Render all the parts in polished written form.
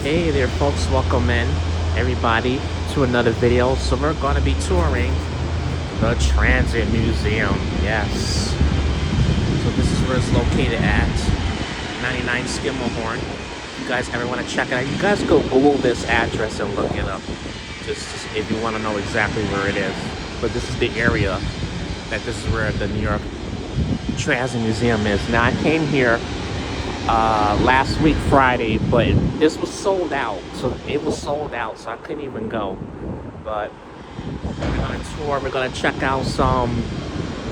Hey there folks, welcome in everybody to another video. So we're going to be touring the Transit Museum. Yes. So this is where it's located at 99 Skimmerhorn. If you guys ever want to check it out, you guys go Google this address and look it up. Just if you want to know exactly where it is. But this is the area that this is where the New York Transit Museum is. Now I came here last week Friday, but this was sold out. So it was sold out, so I couldn't even go. But we're gonna tour, we're gonna check out some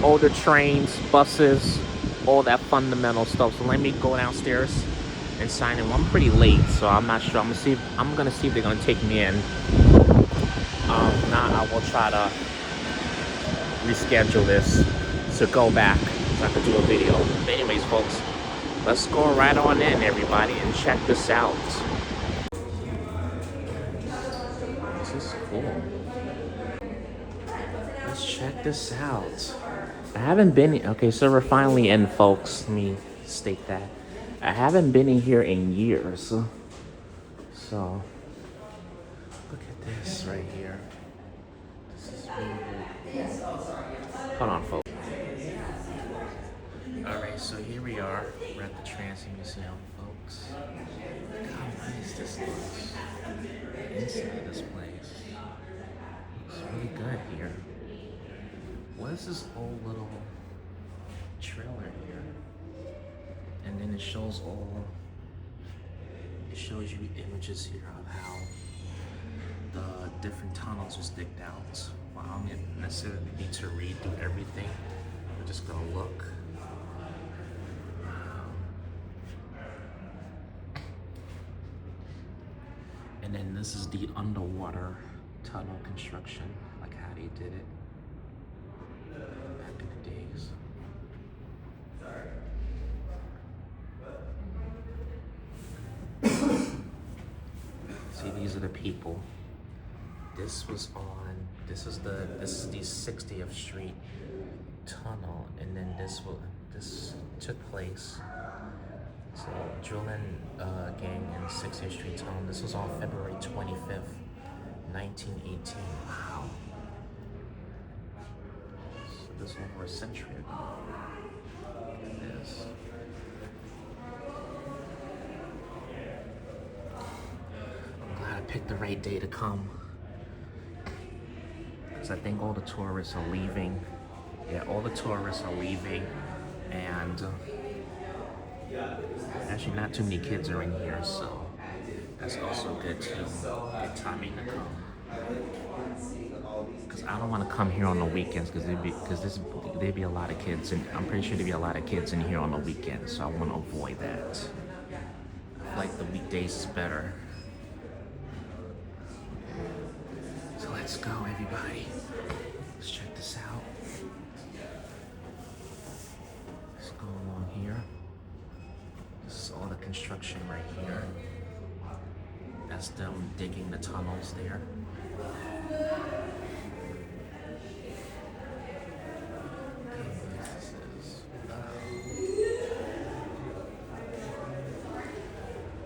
older trains, buses, all that fundamental stuff. So let me go downstairs and sign in. Well, I'm pretty late, so I'm not sure. I'm gonna see if they're gonna take me in. If not, I will try to reschedule this to go back so I can do a video. But anyways, folks, let's go right on in, everybody, and check this out. This is cool. Let's check this out. I haven't been... Okay, so we're finally in, folks. Let me state that. I haven't been in here in years. So, look at this right here. This is really cool. Hold on, folks. Alright, so here we are. We're at the Transit Museum, folks. Look how nice this looks. Inside this place. Looks really good here. What is this old little trailer here? And then it shows you images here of how the different tunnels was digged out. Well, I don't necessarily need to read through everything. We're just gonna look. And then this is the underwater tunnel construction, like how they did it back in the days. See, these are the people. This is the 60th Street tunnel, and then this took place. So, drilling gang in 60th Street tunnel. This was on February 25th, 1918. Wow. So this is over a century ago. Look at this. I'm glad I picked the right day to come. Because I think all the tourists are leaving. Yeah, all the tourists are leaving. And actually not too many kids are in here, so that's also good too. Good timing to come. Because I don't want to come here on the weekends because there'd be a lot of kids, and I'm pretty sure there'd be a lot of kids in here on the weekends, so I want to avoid that. I feel like the weekdays is better. So let's go, everybody. Let's check this out. Let's go along here. This is all the construction right here. That's them digging the tunnels there.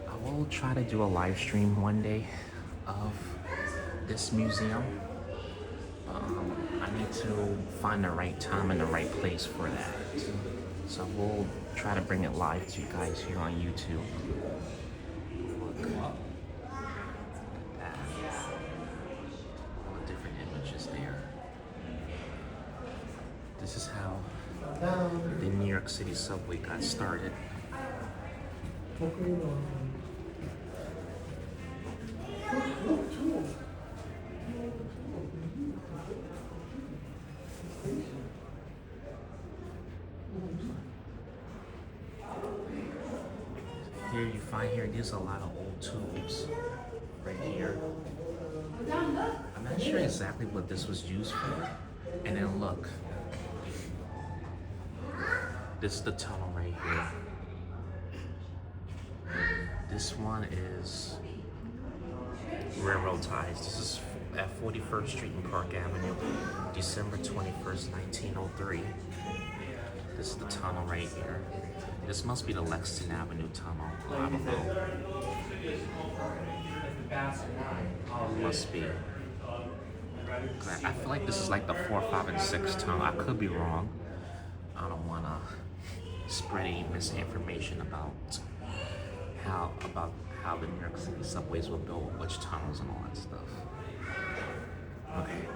I will try to do a live stream one day of this museum. I need to find the right time and the right place for that. So we'll try to bring it live to you guys here on YouTube. Look at that. All the different images there. This is how the New York City subway got started. Here you find there's a lot of old tubes right here. I'm not sure exactly what this was used for. And then look, this is the tunnel right here. This one is railroad ties. This is at 41st Street and Park Avenue, December 21st, 1903. This is the tunnel right here. This must be the Lexington Avenue tunnel. I don't know. Oh, it must be. I feel like this is like the 4, 5, and 6 tunnel. I could be wrong. I don't want to spread any misinformation about how the New York City subways were built, which tunnels and all that stuff. Okay.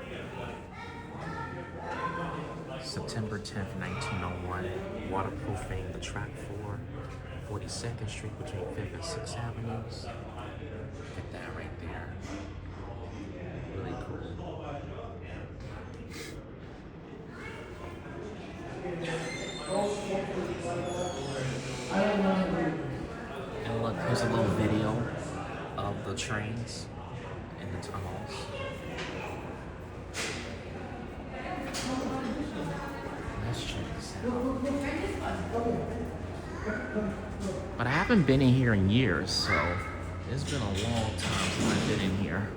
September 10th, 1901, waterproofing the track for 42nd Street between 5th and 6th Avenues. Get that right there. Really cool. And look, here's a little video of the trains in the tunnels. Let's check this out. But I haven't been in here in years, so it's been a long time since I've been in here.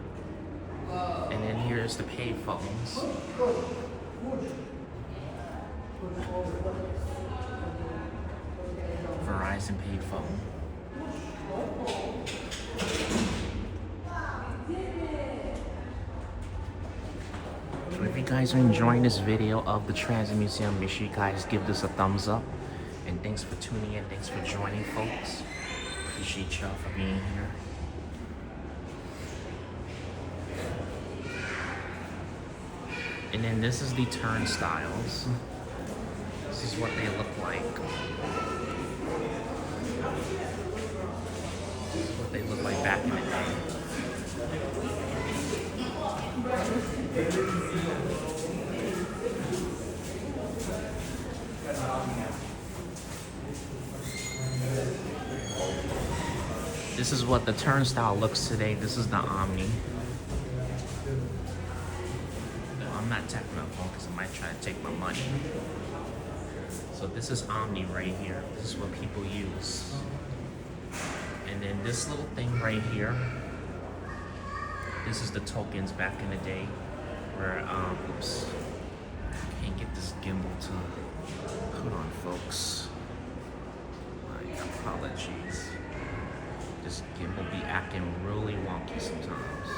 And then here's the payphones. Verizon payphone. If you guys are enjoying this video of the Transit Museum, make sure you guys give this a thumbs up. And thanks for tuning in. Thanks for joining, folks. Appreciate y'all for being here. And then this is the turnstiles. This is what they look like. This is what they look like back in the day. This is what the turnstile looks today. This is the Omni. I'm not tapping my phone because I might try to take my money. So this is Omni right here. This is what people use. And then this little thing right here, this is the tokens back in the day where, oops, can't get this gimbal to put on, folks. My apologies. This gimbal be acting really wonky sometimes.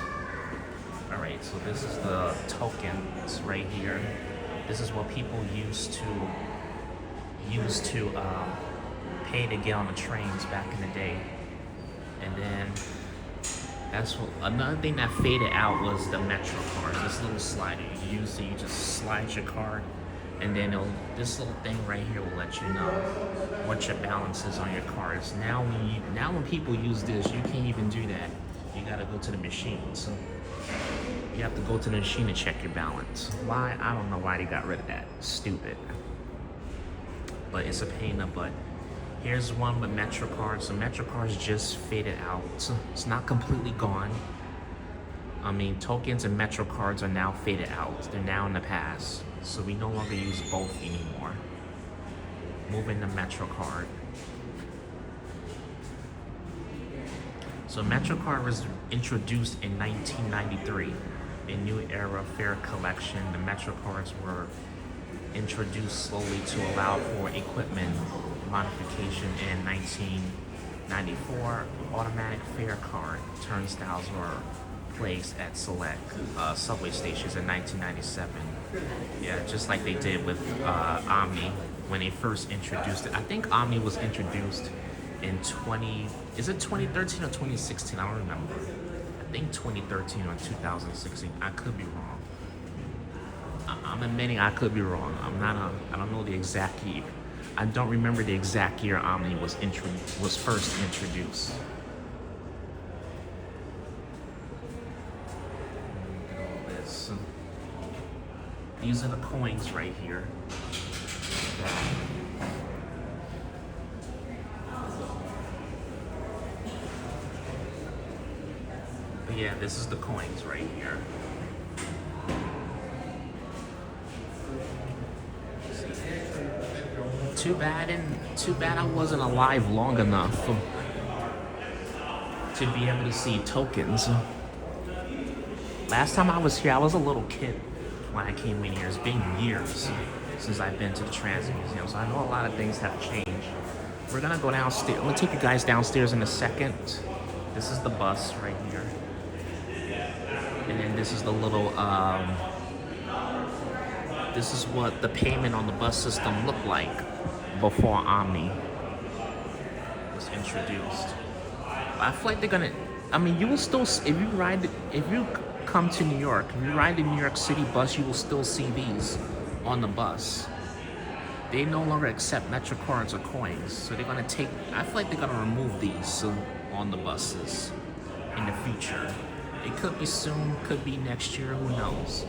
All right, so this is the tokens right here. This is what people used to pay to get on the trains back in the day. And then that's what another thing that faded out was the MetroCard. This little slider you use, so you just slide your card, and then this little thing right here will let you know what your balance is on your cards. Now when people use this, you can't even do that. You gotta go to the machine. So you have to go to the machine to check your balance. Why? I don't know why they got rid of that. Stupid. But it's a pain in the butt. Here's one with MetroCard. So MetroCard's just faded out. It's not completely gone. I mean, tokens and MetroCards are now faded out. They're now in the past. So we no longer use both anymore. Moving to MetroCard. So MetroCard was introduced in 1993. A new era fare collection. The MetroCards were introduced slowly to allow for equipment modification in 1994. Automatic fare card turnstiles were placed at select subway stations in 1997. Yeah, just like they did with Omni when they first introduced it. I think Omni was introduced in 2013 or 2016? I don't remember. I think 2013 or 2016. I could be wrong. I'm admitting I could be wrong. I don't know the exact year. I don't remember the exact year Omni was first introduced. Look at all this. These are the coins right here. But yeah, this is the coins right here. Too bad I wasn't alive long enough to be able to see tokens. Last time I was here, I was a little kid when I came in here. It's been years since I've been to the Transit Museum, so I know a lot of things have changed. We're gonna go downstairs. I'm gonna take you guys downstairs in a second. This is the bus right here. And then this is the little, this is what the payment on the bus system looked like before Omni was introduced. I feel like they're gonna, I mean, you will still, if you come to New York, if you ride the New York City bus, you will still see these on the bus. They no longer accept MetroCards or coins, so they're gonna take, I feel like they're gonna remove these on the buses in the future. It could be soon, could be next year, who knows?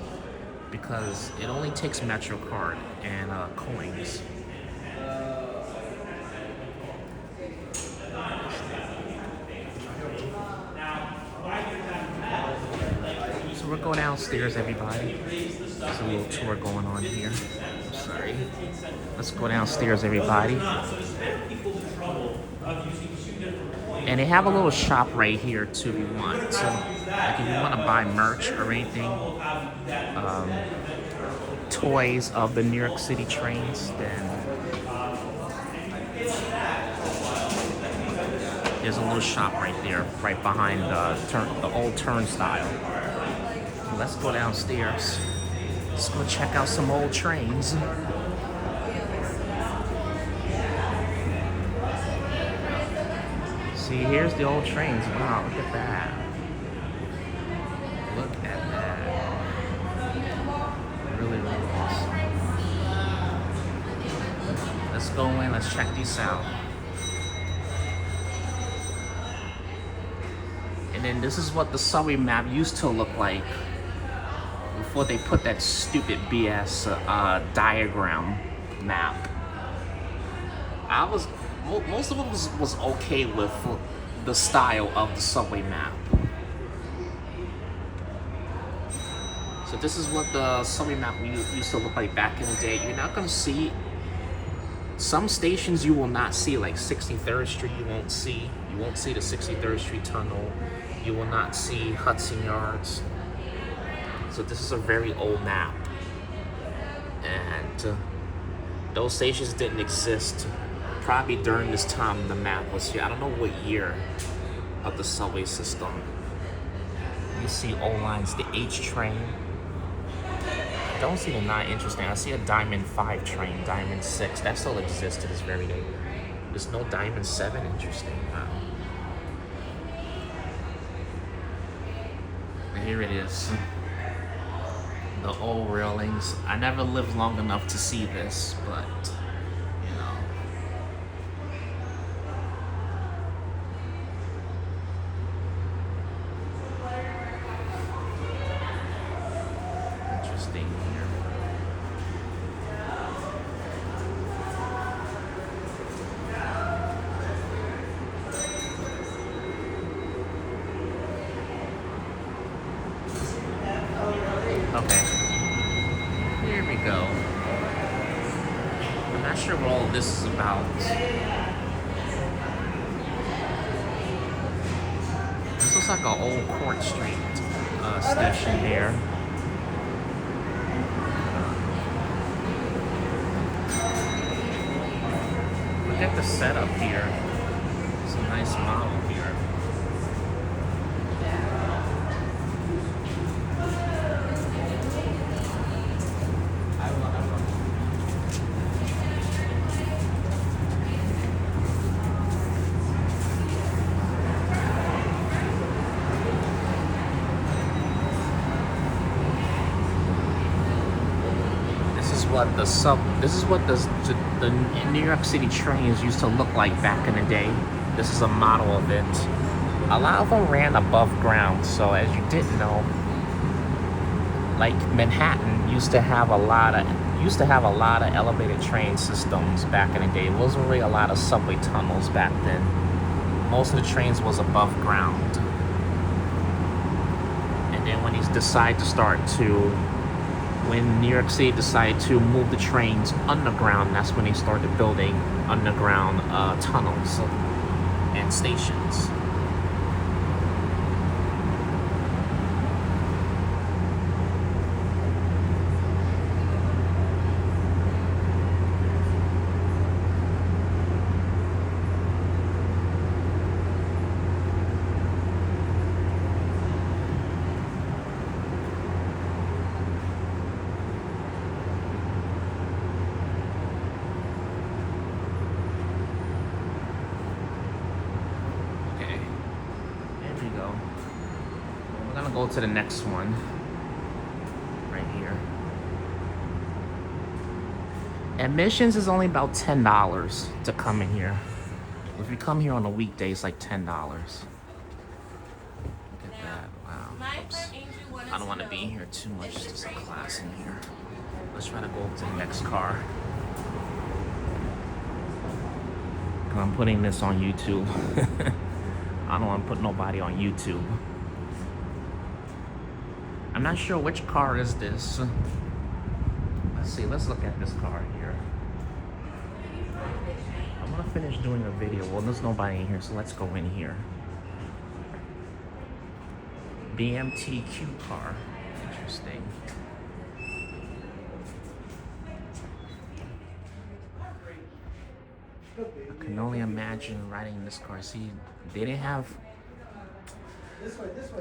Because it only takes MetroCard and coins. So we'll go downstairs, everybody. There's a little tour going on here. I'm sorry. Let's go downstairs, everybody. And they have a little shop right here too if you want. So like if you want to buy merch or anything, toys of the New York City trains, then there's a little shop right there, right behind the old turnstile. So let's go downstairs. Let's go check out some old trains. See, here's the old trains. Wow, look at that. Look at that. Really, really awesome. Let's go in, let's check these out. And then this is what the subway map used to look like before they put that stupid BS diagram map. Most of it was okay with the style of the subway map. So this is what the subway map used to look like back in the day. You're not gonna see some stations, you will not see, like 63rd Street. You won't see the 63rd Street tunnel. You will not see Hudson Yards. So this is a very old map, and those stations didn't exist. Probably during this time the map was here. I don't know what year of the subway system. You see old lines, the H train. I don't see the 9, interesting. I see a Diamond 5 train, Diamond 6. That still exists to this very day. There's no Diamond 7, interesting. Wow. But here it is. The old railings. I never lived long enough to see this, but okay, here we go. I'm not sure what all of this is about. This looks like an old Court Street station here. Look at the setup here. It's a nice model here. This is what the New York City trains used to look like back in the day. This is a model of it. A lot of them ran above ground, so as you didn't know, like Manhattan used to have a lot of elevated train systems back in the day. There wasn't really a lot of subway tunnels back then. Most of the trains was above ground. And then when when New York City decided to move the trains underground, that's when they started building underground tunnels and stations. go. We're gonna go to the next one. Right here. Admissions is only about $10 to come in here. If you come here on a weekday, it's like $10. Look at that. Wow. Oops. I don't want to be in here too much. There's a class in here. Let's try to go to the next car. I'm putting this on YouTube. I don't want to put nobody on YouTube. I'm not sure which car is this. Let's see. Let's look at this car here. I'm gonna finish doing a video. Well, there's nobody in here, so let's go in here. BMT Q car. Interesting. I can only imagine riding this car. See, they didn't have.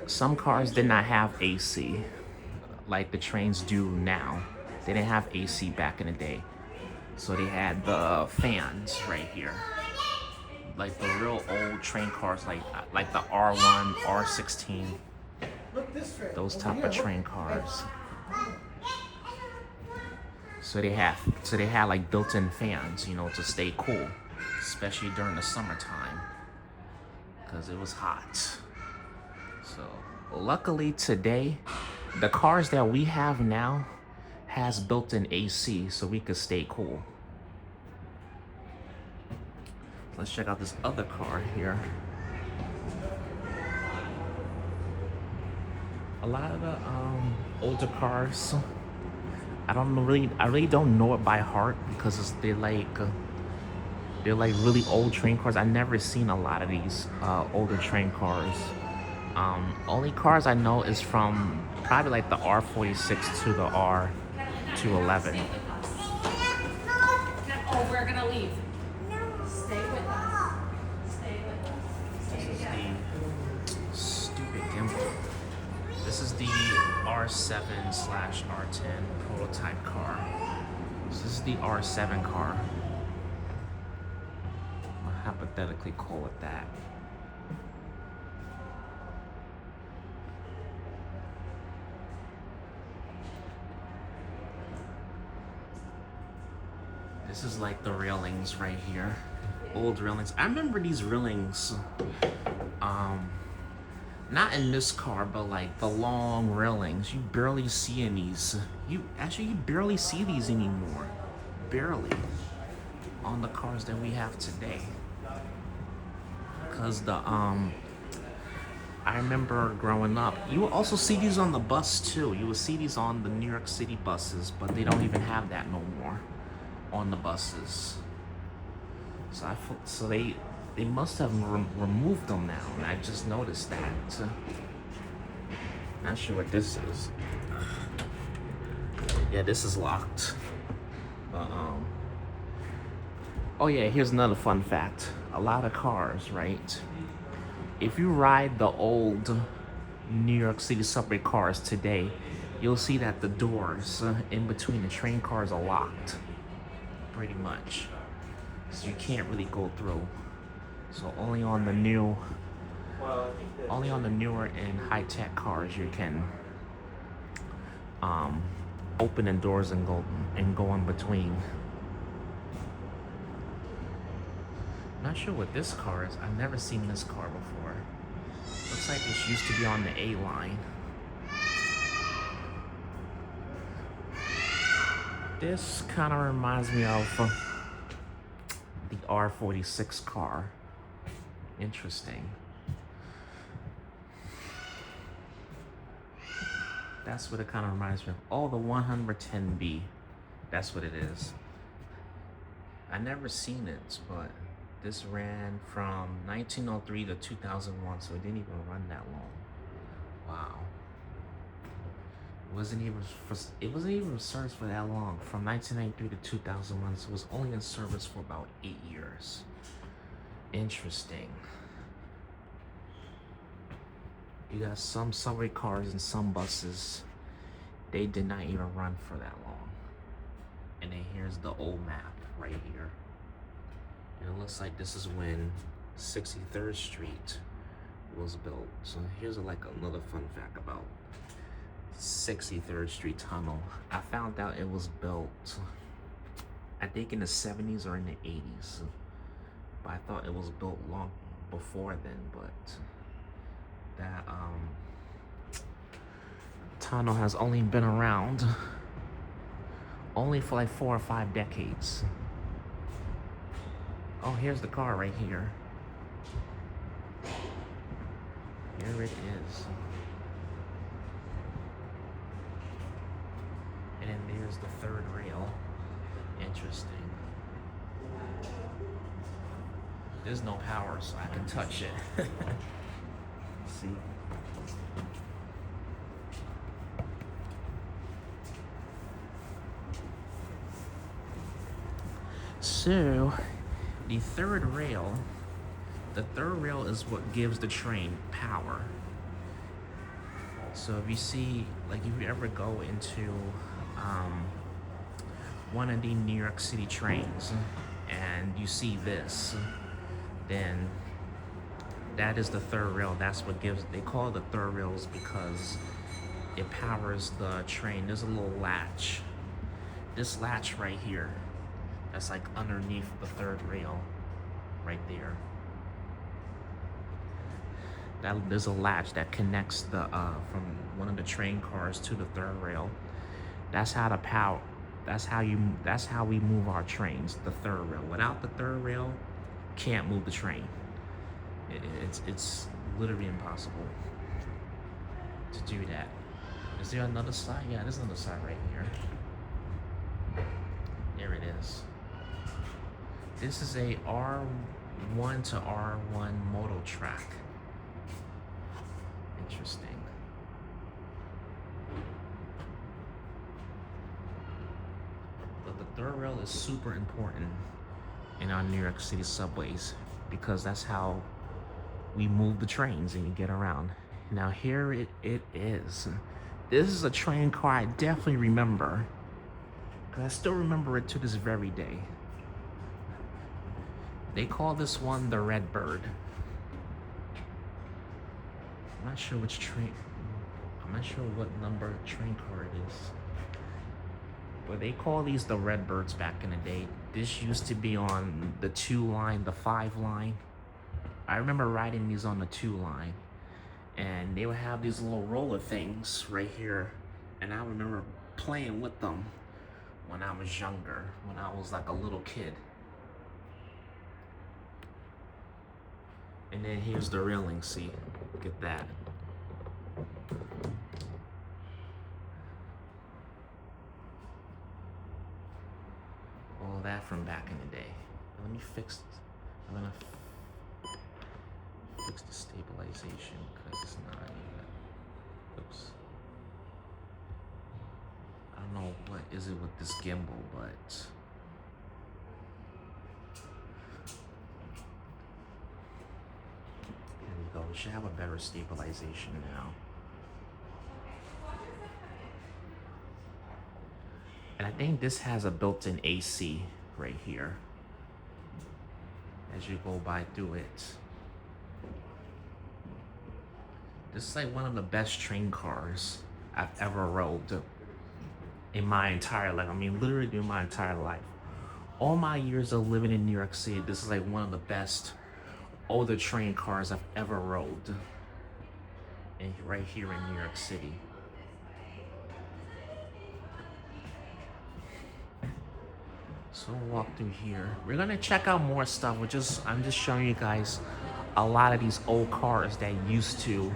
Some cars did not have AC, like the trains do now. They didn't have AC back in the day, so they had the fans right here, like the real old train cars, like the R1, R16, those type of train cars. So they had like built-in fans, you know, to stay cool, especially during the summertime, because it was hot. So luckily today, the cars that we have now has built-in AC, so we could stay cool. Let's check out this other car here. A lot of the older cars, I really don't know it by heart, because they're like really old train cars. I've never seen a lot of these older train cars. Only cars I know is from probably like the R46 to the R211. Oh, we're gonna leave. Stay with us. Stay with us. This is the stupid gimbal. This is the R7/R10 prototype car. So this is the R7 car. I'll hypothetically call it that. This is like the railings right here. Old railings. I remember these railings, not in this car, but like the long railings. You barely see in these. You barely see these anymore. Barely. On the cars that we have today. Because I remember growing up, you will also see these on the bus too. You will see these on the New York City buses, but they don't even have that no more on the buses. So they must have removed them now, and I just noticed that. Not sure what this is. Yeah, this is locked. Oh yeah, here's another fun fact. A lot of cars, right? If you ride the old New York City subway cars today, you'll see that the doors in between the train cars are locked. Pretty much. So you can't really go through. So only on the newer and high-tech cars you can open the doors and go in between. Not sure what this car is. I've never seen this car before. Looks like this used to be on the A line. This kind of reminds me of the R46 car. Interesting. That's what it kind of reminds me of. Oh, the 110B. That's what it is. I never seen it, but this ran from 1903 to 2001, so it didn't even run that long. Wow. It wasn't even in service for that long. From 1993 to 2001, so it was only in service for about 8 years. Interesting. You got some subway cars and some buses, they did not even run for that long. And then here's the old map right here. And it looks like this is when 63rd Street was built. So here's like another fun fact about 63rd Street Tunnel. I found out it was built, I think in the 70s or in the 80s. But I thought it was built long before then, but that tunnel has only been around only for like 4 or 5 decades. Oh, here's the car right here. Here it is. And then there's the third rail. Interesting. There's no power, so I can touch it. See? So, the third rail is what gives the train power. So if you see, like if you ever go into one of the New York City trains and you see this, then that is the third rail. That's what gives, they call it the third rails because it powers the train. There's a little latch. This latch right here, that's like underneath the third rail, right there. There's a latch that connects the from one of the train cars to the third rail. That's how the power. That's how we move our trains. The third rail. Without the third rail, can't move the train. It's literally impossible to do that. Is there another side? Yeah, there's another side right here. There it is. This is a R1 to R1 modal track. Interesting. But the third rail is super important in our New York City subways because that's how we move the trains and you get around. Now here it is. This is a train car I definitely remember because I still remember it to this very day. They call this one the Red Bird. I'm not sure which train, I'm not sure what number train car it is. But they call these the Redbirds back in the day. This used to be on the 2 line, the 5 line. I remember riding these on the 2 line. And they would have these little roller things right here. And I remember playing with them when I was younger, when I was like a little kid. And then here's the railing, see, look at that. All that from back in the day. Let me fix, I'm gonna fix the stabilization because it's not even, oops. I don't know what is it with this gimbal, but we should have a better stabilization now. And I think this has a built-in AC right here as you go by through it. This is like one of the best train cars I've ever rode in my entire life. I mean, literally in my entire life. All my years of living in New York City, this is like one of the best older train cars I've ever rode. And right here in New York City. So we'll walk through here. We're gonna check out more stuff. I'm just showing you guys a lot of these old cars that used to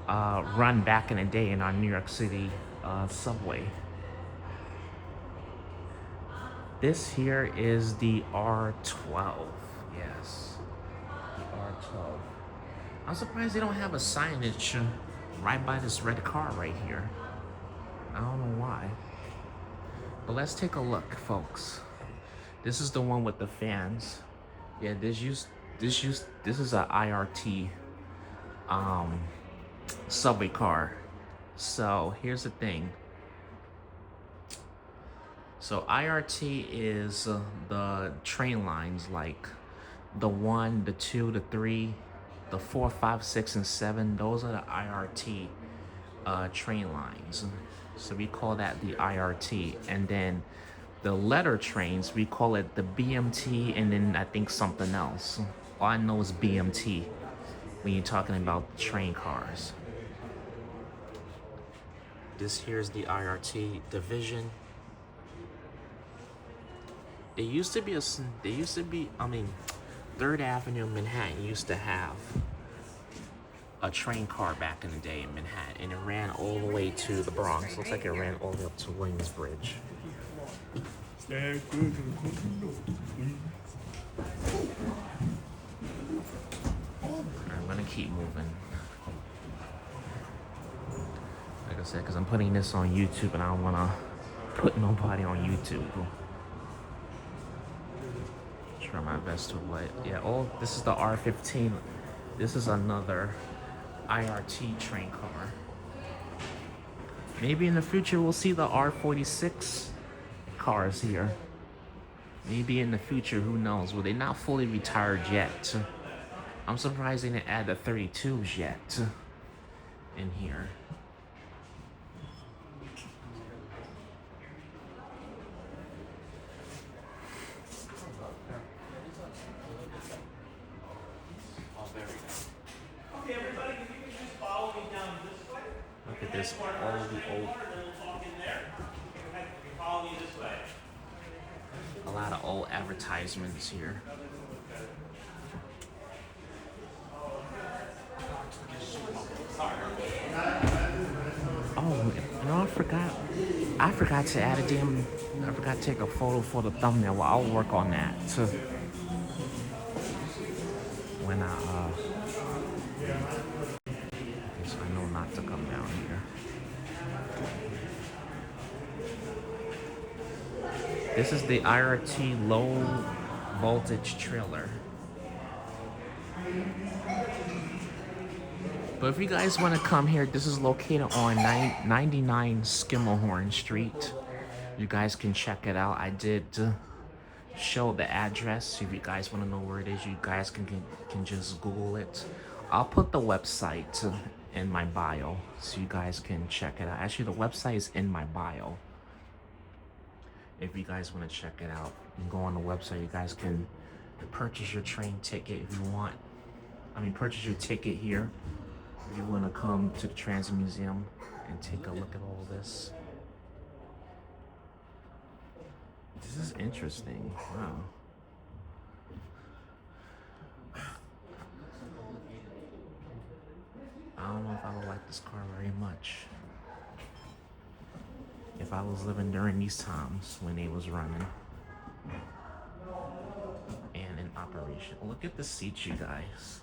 run back in the day in our New York City subway. This here is the R12. Yes, the R12. I'm surprised they don't have a signage right by this red car right here. I don't know why. But let's take a look, folks. This is the one with the fans. Yeah, this is a IRT subway car. So here's the thing. So IRT is the train lines like the 1, the 2, the 3, the 4, 5, 6, and 7, those are the IRT train lines. So we call that the IRT. And then the letter trains, we call it the BMT, and then I think something else. All I know is BMT when you're talking about train cars. This here's the IRT division. There used to be I mean, 3rd Avenue in Manhattan used to have a train car back in the day in Manhattan, and it ran all the way to the Bronx. Looks like it ran all the way up to Williamsbridge. I'm gonna keep moving. Like I said, because I'm putting this on YouTube and I don't wanna put nobody on YouTube. Try my best to avoid. Yeah, this is the R15. This is another IRT train car. Maybe in the future we'll see the R46 cars here. Maybe in the future, who knows? Well, they're not fully retired yet. I'm surprised they didn't add the 32s yet in here. Okay, everybody, if you can just follow me down this way. Look at this, all of the old, Follow me this way. a lot of old advertisements here. Oh, you know, I forgot to add I forgot to take a photo for the thumbnail. Well, I'll work on that too. When so I know not to come down here. This is the IRT low voltage trailer. But if you guys want to come here, this is located on 99 Skimmelhorn Street. You guys can check it out. I did show the address. If you guys want to know where it is, you guys can just Google it. I'll put the website in my bio so you guys can check it out. Actually, the website is in my bio. If you guys want to check it out, you can go on the website. You guys can purchase your train ticket if you want. I mean, purchase your ticket here if you want to come to the Transit Museum and take a look at all this. This is interesting. Wow. I don't know if I would like this car very much. If I was living during these times when they was running and in operation. Look at the seats, you guys.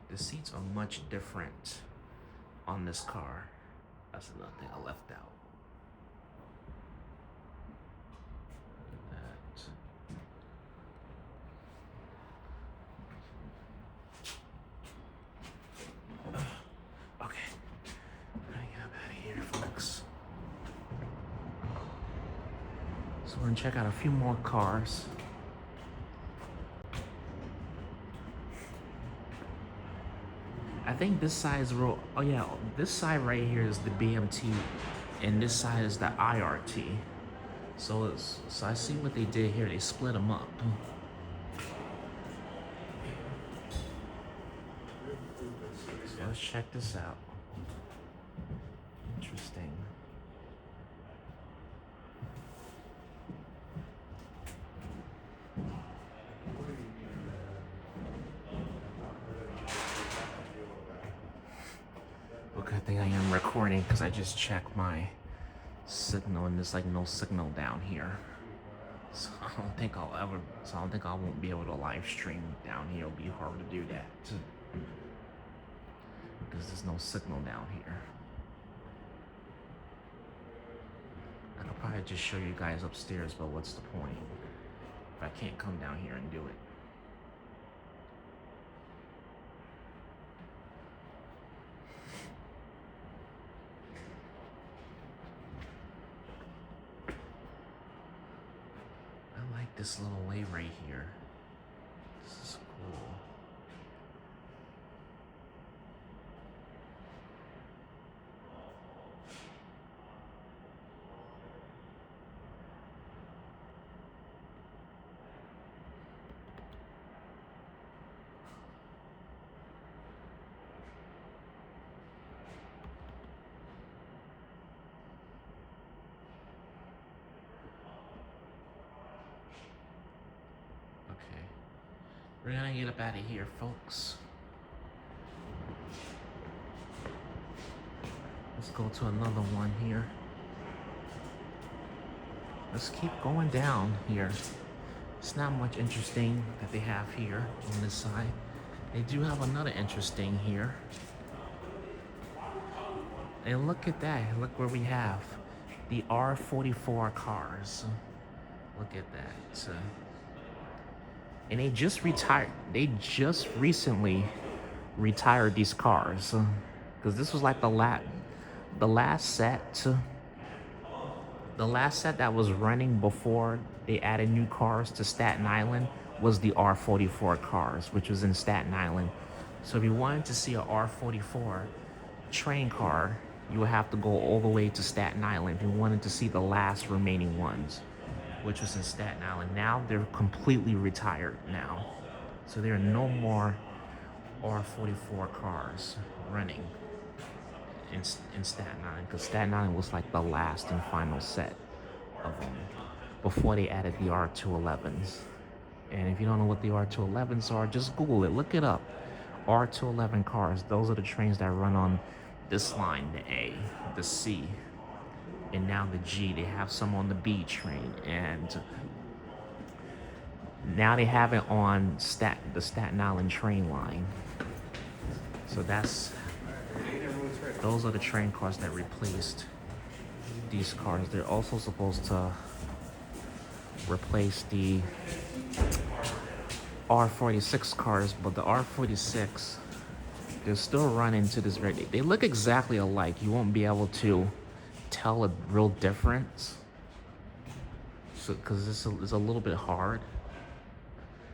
The seats are much different on this car. That's another thing I left out. Look at that. Okay. I'm gonna get up out of here, folks. So we're gonna check out a few more cars. I think this side is real. Oh yeah, this side right here is the BMT, and this side is the IRT. So I see what they did here. They split them up. So let's check this out. Interesting. Good thing I am recording because I just checked my signal and there's like no signal down here. So I don't think I won't be able to live stream down here. It'll be hard to do that because there's no signal down here. I could probably just show you guys upstairs, but what's the point if I can't come down here and do it? This little way right here. We're gonna get up out of here, folks. Let's go to another one here. Let's keep going down here. It's not much interesting that they have here on this side. They do have another interesting here. And look at that. Look where we have the R44 cars. Look at that. And they just retired. They just recently retired these cars. Because this was like the last set. The last set that was running before they added new cars to Staten Island was the R44 cars, which was in Staten Island. So if you wanted to see a R44 train car, you would have to go all the way to Staten Island if you wanted to see the last remaining ones, which was in Staten Island. Now they're completely retired now. So there are no more R44 cars running in Staten Island, because Staten Island was like the last and final set of them before they added the R211s. And if you don't know what the R211s are, just Google it, look it up. R211 cars, those are the trains that run on this line, the A, the C, and now the G. They have some on the B train, and now they have it on the Staten Island train line. So those are the train cars that replaced these cars. They're also supposed to replace the R46 cars, but the R46, they're still running to this rate. They look exactly alike. You won't be able to tell a real difference. So, because this is a little bit hard.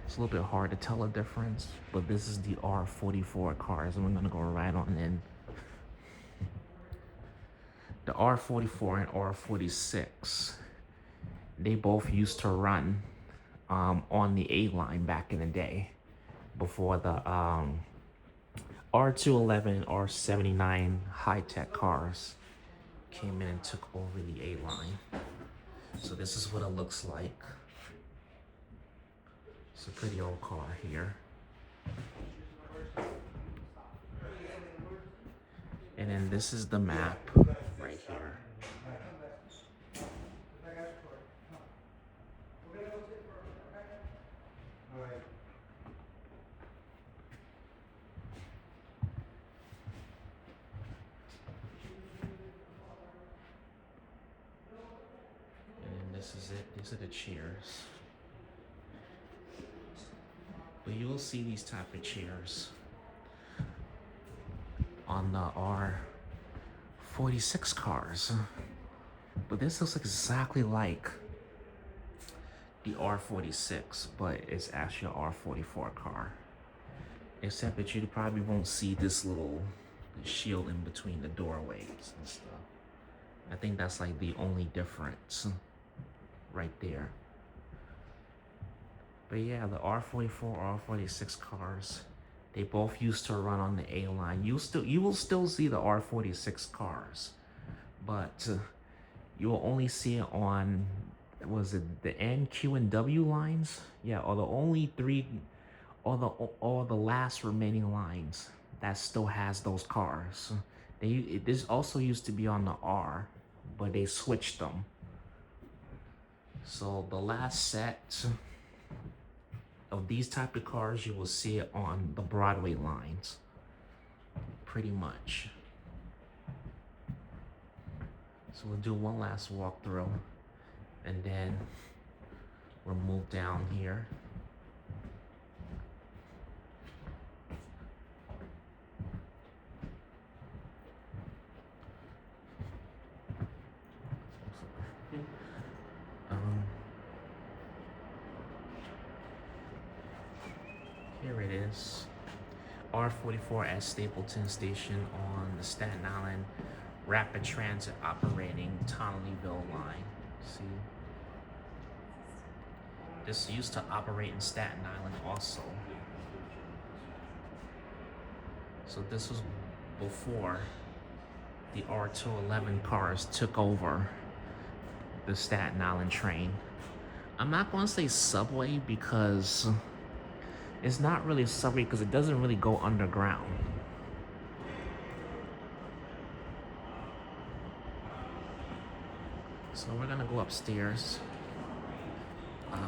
It's a little bit hard to tell a difference, but this is the R44 cars, and we're gonna go right on in. The R44 and R46, they both used to run on the A line back in the day, before the R211 and R79 high-tech cars came in and took over the A line. So this is what it looks like. It's a pretty old car here. And then this is the map right here. And then this is it. These are the chairs. But you will see these type of chairs on the R46 cars. But this looks exactly like the R46, but it's actually an R44 car. Except that you probably won't see this little shield in between the doorways and stuff. I think that's like the only difference right there. But yeah, the R44, R46 cars, they both used to run on the A line. You will still see the R46 cars, but you will only see it on, was it the N, Q, and W lines? Yeah, or the only three, or the last remaining lines that still has those cars. This also used to be on the R, but they switched them. So the last set of these type of cars, you will see it on the Broadway lines, pretty much. So we'll do one last walkthrough, and then we'll move down here. Here it is, R44 at Stapleton Station on the Staten Island Rapid Transit operating Tonleyville line. See? This used to operate in Staten Island also. So this was before the R211 cars took over the Staten Island train. I'm not going to say subway because It's not really a subway because it doesn't really go underground. So we're gonna go upstairs,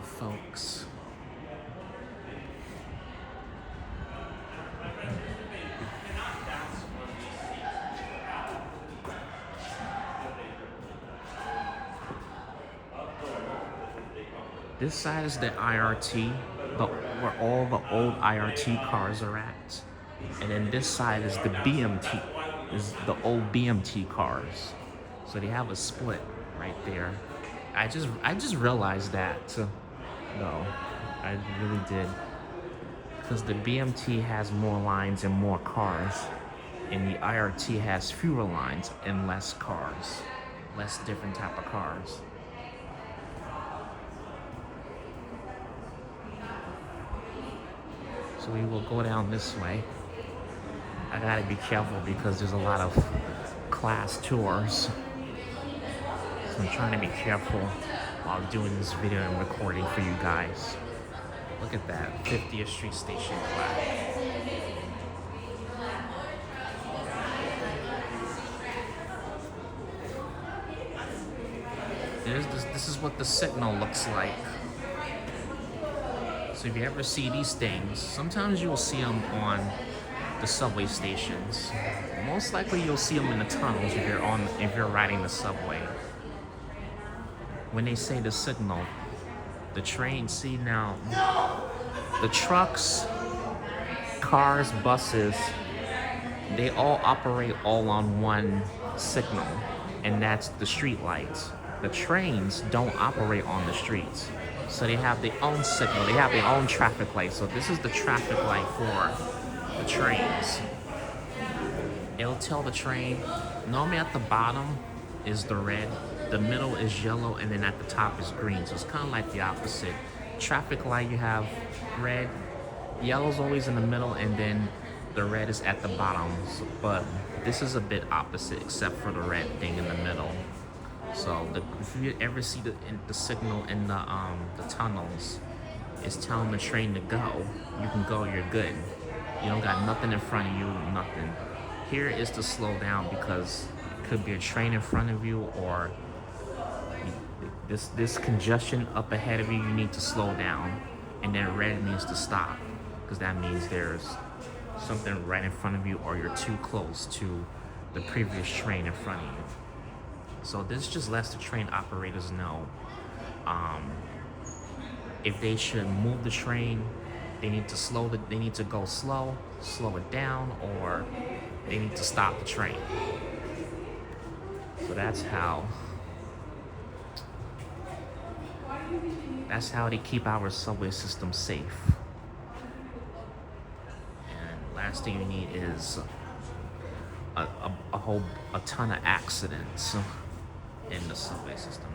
folks. This side is the IRT, where all the old IRT cars are at. And then this side is the BMT, is the old BMT cars. So they have a split right there. I just realized that, though. I really did. Because the BMT has more lines and more cars. And the IRT has fewer lines and less cars. Less different type of cars. So we will go down this way. I gotta be careful because there's a lot of class tours. So I'm trying to be careful while doing this video and recording for you guys. Look at that, 50th Street Station plaque. This is what the signal looks like. So if you ever see these things, sometimes you'll see them on the subway stations. Most likely you'll see them in the tunnels if you're riding the subway. When they say the signal, the train, see now, the trucks, cars, buses, they all operate all on one signal, and that's the street lights. The trains don't operate on the streets. So they have their own signal, they have their own traffic light. So this is the traffic light for the trains. It'll tell the train, normally at the bottom is the red, the middle is yellow, and then at the top is green. So it's kind of like the opposite. Traffic light, you have red, yellow's always in the middle, and then the red is at the bottom. So, but this is a bit opposite except for the red thing in the middle. So if you ever see the signal in the tunnels, it's telling the train to go. You can go, you're good. You don't got nothing in front of you, nothing. Here is to slow down because it could be a train in front of you, or this congestion up ahead of you, you need to slow down. And then red means to stop, because that means there's something right in front of you or you're too close to the previous train in front of you. So this just lets the train operators know if they should move the train, they need to go slow it down, or they need to stop the train. So that's how they keep our subway system safe. And last thing you need is a ton of accidents in the subway system,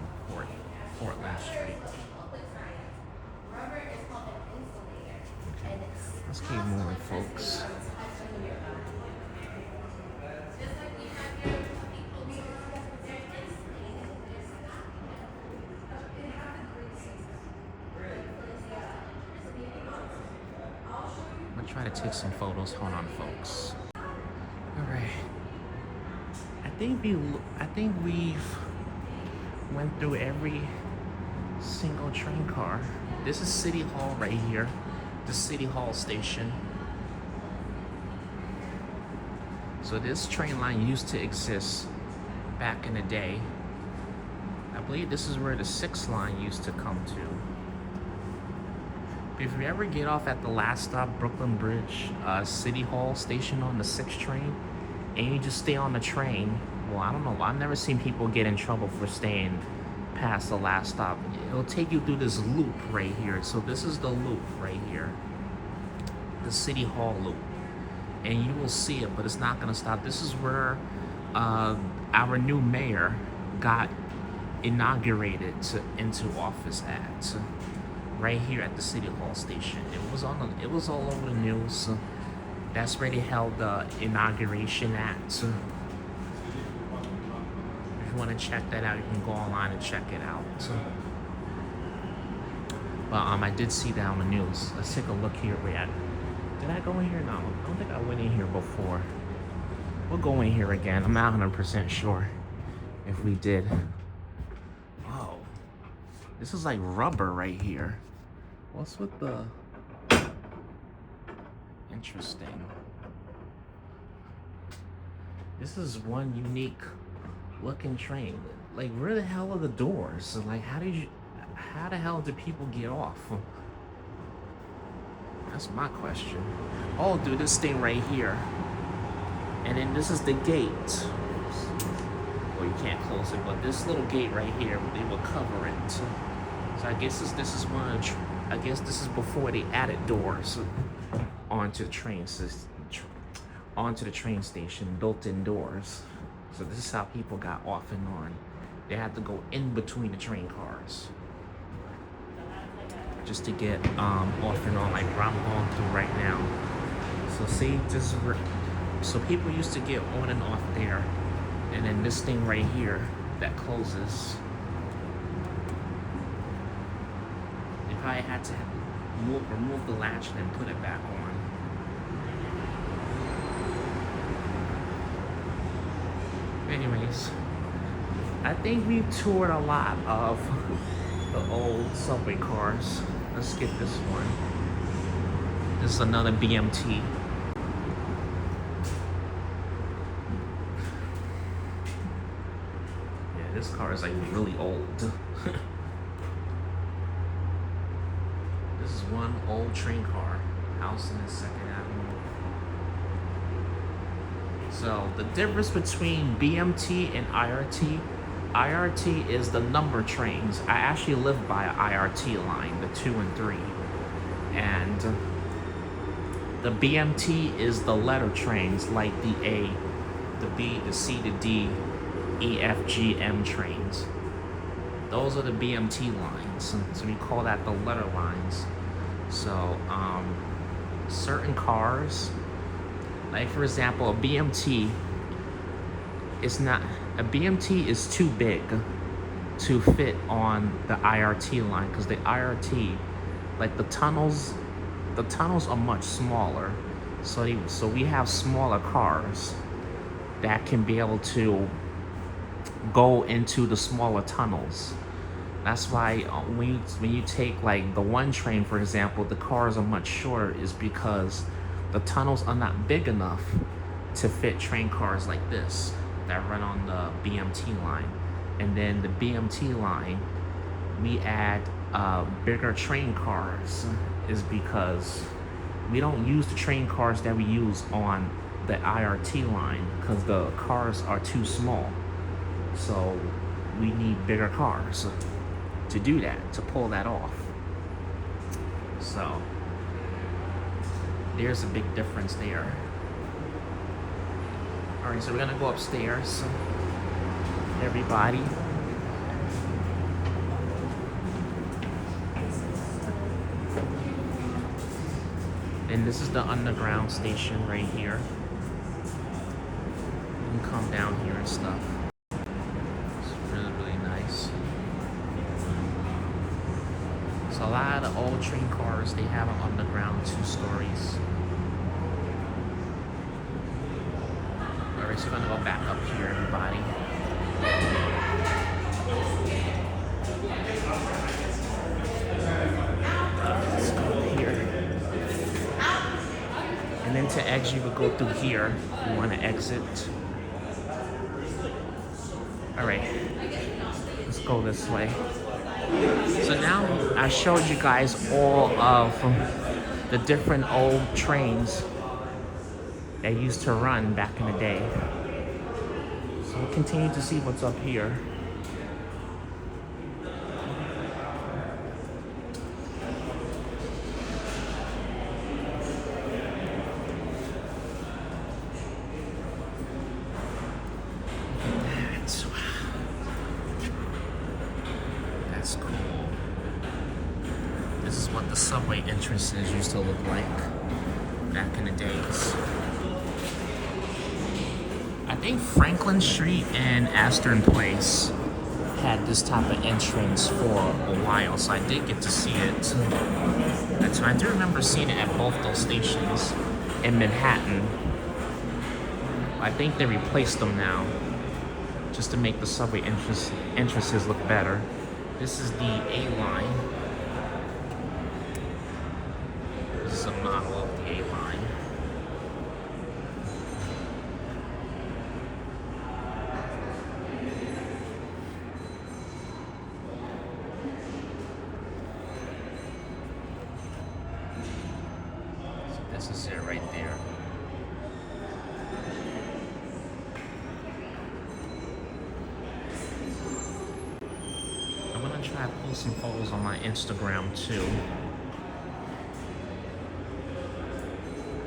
Portland Street. Okay, let's keep moving, folks. I'm gonna try to take some photos. Hold on, folks. All right. I think we've went through every single train car. This is City Hall right here, the City Hall station. So this train line used to exist back in the day. I believe this is where the 6th line used to come to. If you ever get off at the last stop, Brooklyn Bridge, City Hall station on the 6th train, and you just stay on the train, well, I don't know, I've never seen people get in trouble for staying past the last stop. It'll take you through this loop right here. So this is the loop right here, the City Hall loop, and you will see it, but it's not gonna stop. This is where our new mayor got inaugurated into office at, right here at the City Hall station. It was all over the news. That's where they held the inauguration at. If you want to check that out, you can go online and check it out. But I did see that on the news. Let's take a look here. Did I go in here? No, I don't think I went in here before. We'll go in here again. I'm not 100% sure if we did. Oh, this is like rubber right here. What's with the... Interesting. This is one unique looking train. Like, where the hell are the doors? Like, how the hell do people get off? That's my question. Oh, dude, this thing right here. And then this is the gate. Well, you can't close it, but this little gate right here, they will cover it. So I guess this is one of the, I guess this is before they added doors onto the train system, onto the train station, built-in doors. So this is how people got off and on. They had to go in between the train cars just to get off and on, like where I'm going through right now. So see, so people used to get on and off there, and then this thing right here that closes, they probably had to remove the latch and then put it back on. Anyways, I think we've toured a lot of the old subway cars. Let's get this one. This is another BMT. Yeah, this car is like really old. This is one old train car, house in the 2nd Avenue. So the difference between BMT and IRT, IRT is the number trains. I actually live by an IRT line, the 2 and 3. And the BMT is the letter trains, like the A, the B, the C, the D, E, F, G, M trains. Those are the BMT lines. So we call that the letter lines. So certain cars, like for example, a BMT is not, a BMT is too big to fit on the IRT line, because the IRT, like the tunnels are much smaller. So we have smaller cars that can be able to go into the smaller tunnels. That's why when you take like the 1 train, for example, the cars are much shorter, is because the tunnels are not big enough to fit train cars like this that run on the BMT line. And then the BMT line, we add bigger train cars, is because we don't use the train cars that we use on the IRT line, because the cars are too small. So we need bigger cars to do that, to pull that off. So there's a big difference there. All right, so we're gonna go upstairs, everybody. And this is the underground station right here. You can come down here and stuff. It's really, really nice. So a lot of the old train cars, they have an underground 2 stories. Alright, so we're gonna go back up here, everybody. Let's go here. And then to exit, we go through here. We want to exit. Alright, let's go this way. So now I showed you guys all of the different old trains that used to run back in the day. So we'll continue to see what's up here. That's cool. This is what the subway entrances used to look like back in the days. I think Franklin Street and Astor Place had this type of entrance for a while, so I did get to see it. And I do remember seeing it at both those stations in Manhattan. I think they replaced them now, just to make the subway entrances look better. This is the A line. This is a model of the A line. So this is it right there. I'm gonna try to post some photos on my Instagram too.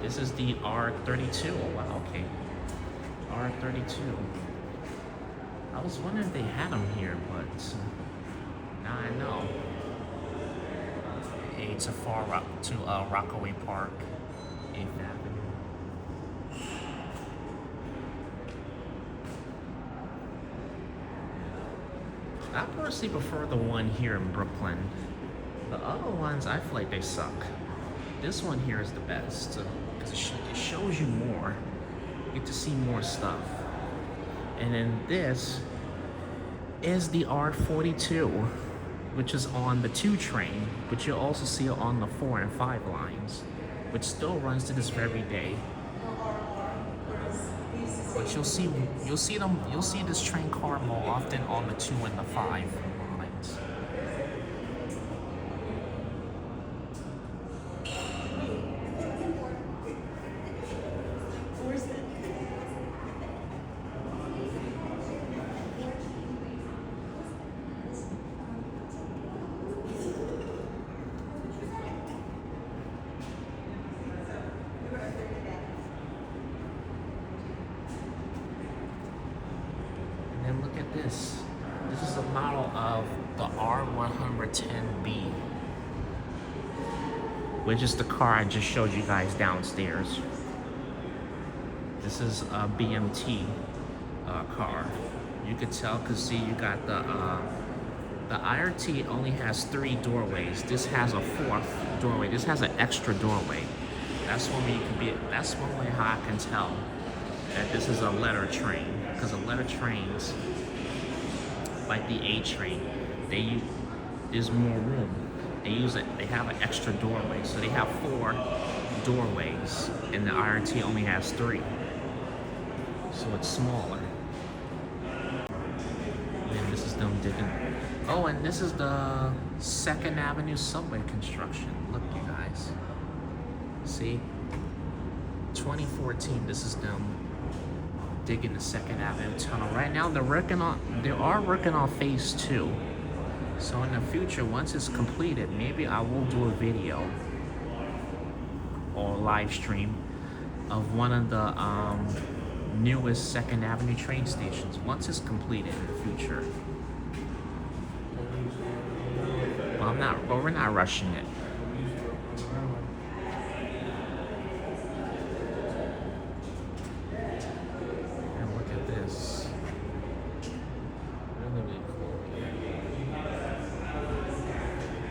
This is the R32. Oh wow, okay. R32. I was wondering if they had them here, but now I know. Hey, to Rockaway Park, 8th Avenue. I personally prefer the one here in Brooklyn. The other ones, I feel like they suck. This one here is the best because it shows you more. You get to see more stuff. And then this is the R42, which is on the 2 train, but you'll also see it on the 4 and 5 lines, which still runs to this very day. But you'll see this train car more often on the 2 and the 5 lines. And look at this. This is a model of the R110B, which is the car I just showed you guys downstairs. This is a BMT car. You could tell, cause see, you got the IRT only has 3 doorways. This has a 4th doorway. This has an extra doorway. That's one way you can be. That's one way how I can tell that this is a letter train, because the letter trains, like the A train, there's more room. They have an extra doorway, so they have 4 doorways, and the IRT only has 3, so it's smaller. And this is them digging. Oh, and this is the 2nd Avenue subway construction. Look, you guys, see, 2014. This is them digging the 2nd Avenue tunnel. Right now, they are working on phase 2. So in the future, once it's completed, maybe I will do a video or live stream of one of the newest 2nd Avenue train stations once it's completed in the future. But we're not rushing it.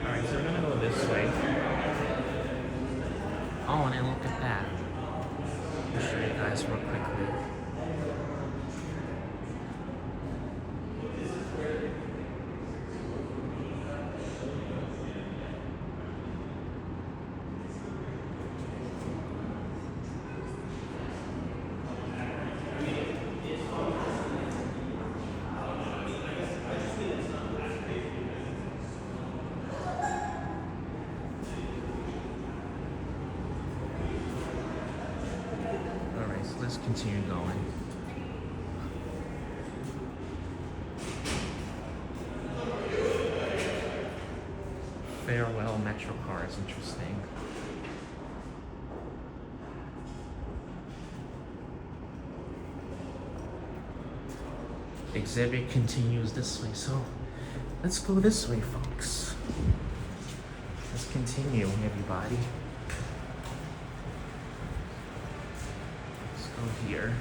Alright, so we're gonna go this way. Oh, and then look at that. I'll show you guys real quickly. Let's continue going. Farewell MetroCard is interesting. Exhibit continues this way, so let's go this way, folks. Let's continue, everybody. Here.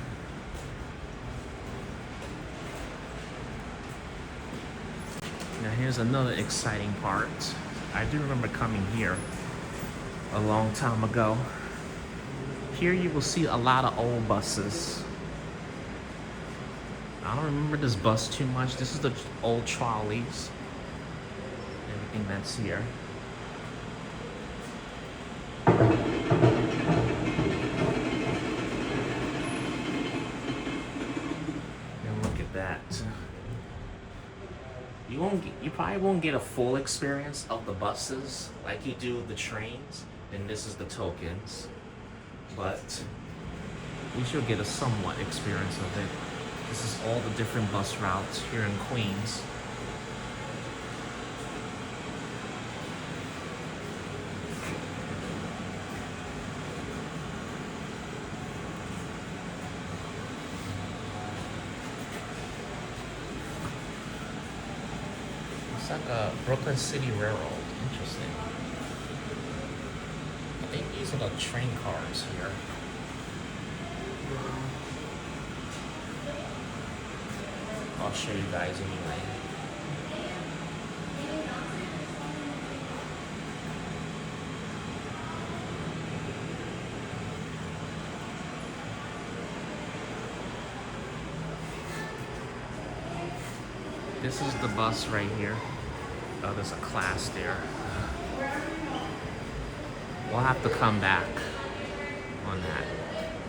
here's another exciting part. I do remember coming here a long time ago. Here you will see a lot of old buses. I don't remember this bus too much. This is the old trolleys. Everything that's here. And look at that. You probably won't get a full experience of the buses like you do the trains. And this is the tokens. But you should get a somewhat experience of it. This is all the different bus routes here in Queens. It's like a Brooklyn City Railroad. Interesting. I think these are the train cars here. I'll show you guys anyway. This is the bus right here. Oh, there's a class there. We'll have to come back on that.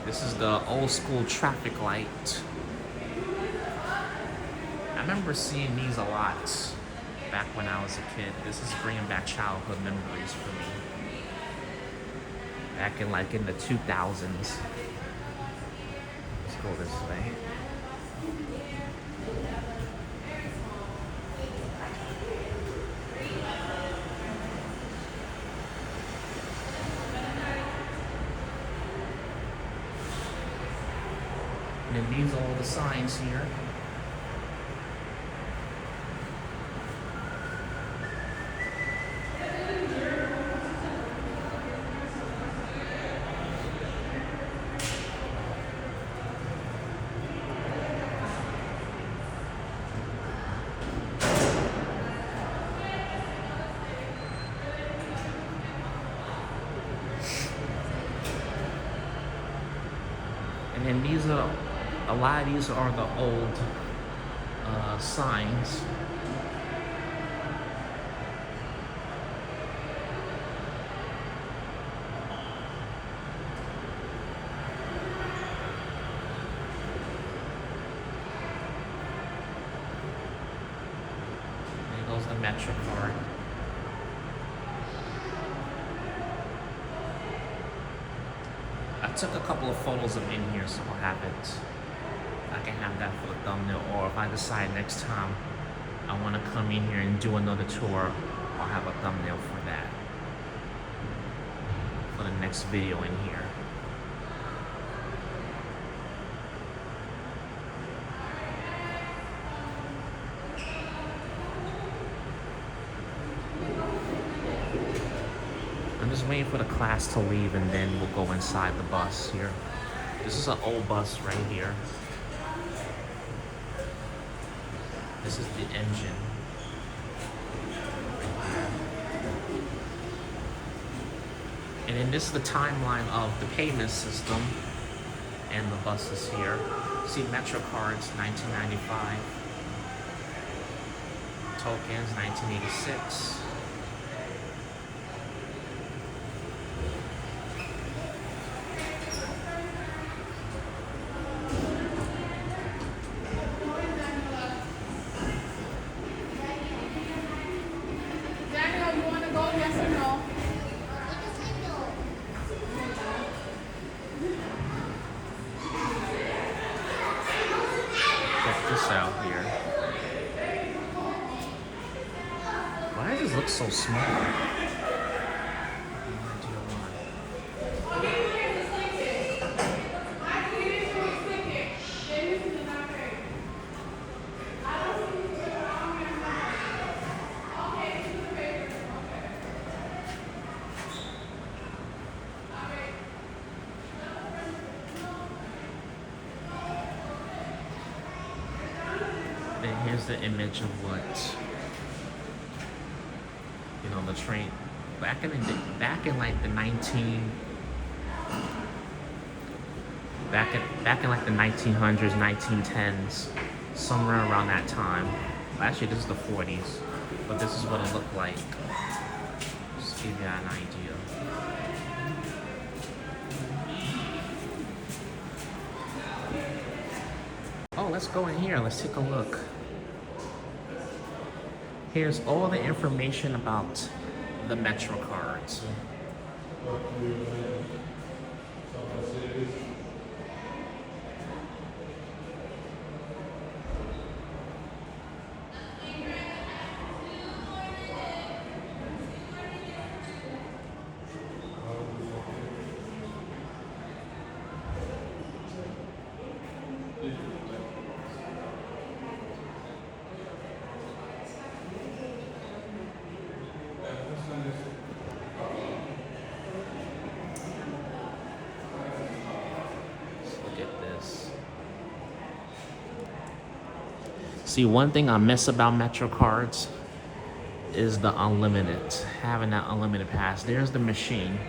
This is the old school traffic light. I remember seeing these a lot back when I was a kid. This is bringing back childhood memories for me. Back in the 2000s. Let's go this way. And then these are all the signs here. And then these are, a lot of these are the old signs. There goes the MetroCard. I took a couple of photos of in here, so I'll have it. I can have that for the thumbnail, or if I decide next time I want to come in here and do another tour, I'll have a thumbnail for that. For the next video in here. I'm just waiting for the class to leave and then we'll go inside the bus here. This is an old bus right here. This is the engine. And then this is the timeline of the payment system and the buses here. See MetroCards 1995. Tokens 1986. Check this out here. Why does this look so small? No idea why. Then here's the image of what the train back in like the 1900s, 1910s, somewhere around that time. Actually, this is the 40s, but this is what it looked like. Just to give you an idea. Oh, let's go in here. Let's take a look. Here's all the information about the MetroCards. See, one thing I miss about MetroCards is the unlimited, having that unlimited pass. There's the machine.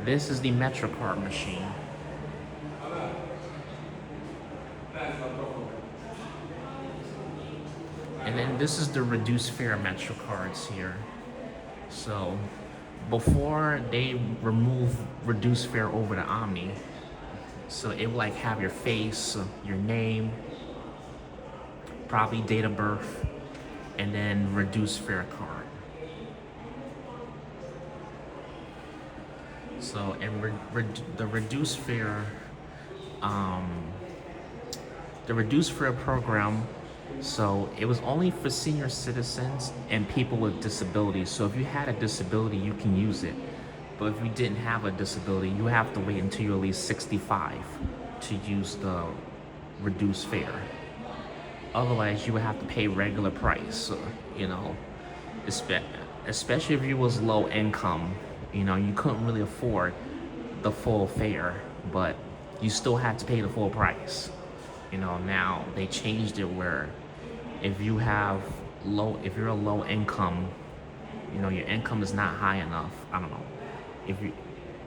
This is the MetroCard machine. And then this is the reduced fare MetroCards here. So before they remove reduced fare over to Omni, so it will like have your face, your name, probably date of birth, and then reduced fare card. So, and the reduced fare program, so it was only for senior citizens and people with disabilities. So if you had a disability, you can use it. But if you didn't have a disability, you have to wait until you're at least 65 to use the reduced fare. Otherwise, you would have to pay regular price, you know, especially if you was low income, you know, you couldn't really afford the full fare, but you still had to pay the full price. You know, now they changed it where if you're a low income, you know, your income is not high enough, I don't know,